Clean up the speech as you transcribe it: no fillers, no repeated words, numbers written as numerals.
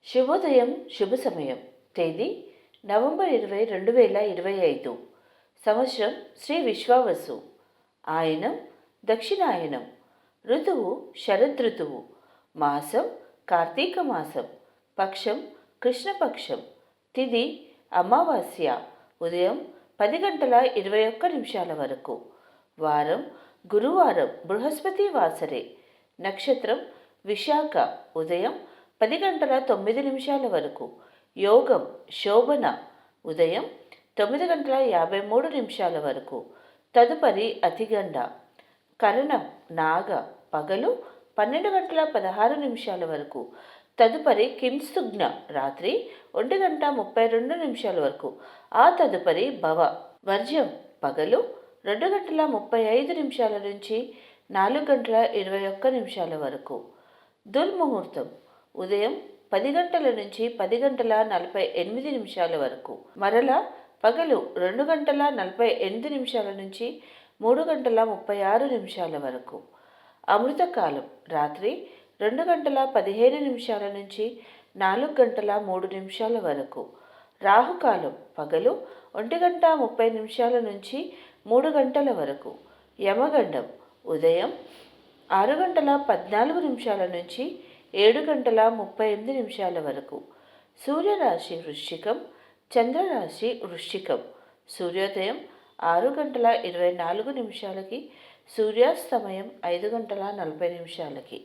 శుభోదయం, శుభ సమయం. తేదీ నవంబర్ 20, 2025. సంవత్సరం శ్రీ విశ్వావసు. ఆయనం దక్షిణాయనం. ఋతువు శరదృతువు. మాసం కార్తీక మాసం. పక్షం కృష్ణపక్షం. తిథి అమావాస్య. ఉదయం 10 గంటల 21 నిమిషాల వరకు. వారం గురువారం బృహస్పతి వాసరే. నక్షత్రం విశాఖ. ఉదయం 10 గంటల 9 నిమిషాల వరకు. యోగం శోభన. ఉదయం 9 గంటల 53 నిమిషాల వరకు. తదుపరి అతిగండ. కరణం నాగ. పగలు 12 గంటల 16 నిమిషాల వరకు. తదుపరి కింసుగ్న. రాత్రి 1 గంట 32 నిమిషాల వరకు. ఆ తదుపరి భవ. వర్జ్యం పగలు 2 గంటల 35 నిమిషాల నుంచి 4 గంటల 21 నిమిషాల వరకు. దుర్ముహూర్తం ఉదయం 10 గంటల నుంచి 10 గంటల 48 నిమిషాల వరకు. మరలా పగలు 2 గంటల 48 నిమిషాల నుంచి 3 గంటల 36 నిమిషాల వరకు. అమృతకాలం రాత్రి 2 గంటల 15 నిమిషాల నుంచి 4 గంటల 3 నిమిషాల వరకు. రాహుకాలం పగలు 1 గంట 30 నిమిషాల నుంచి 3 గంటల వరకు. యమగండం ఉదయం 6 గంటల 14 నిమిషాల నుంచి 7 గంటల 38 నిమిషాల వరకు. సూర్యరాశి వృశ్చికం, చంద్రరాశి వృశ్చికం. సూర్యోదయం 6 గంటల 24 నిమిషాలకి, సూర్యాస్తమయం 5 గంటల 40 నిమిషాలకి.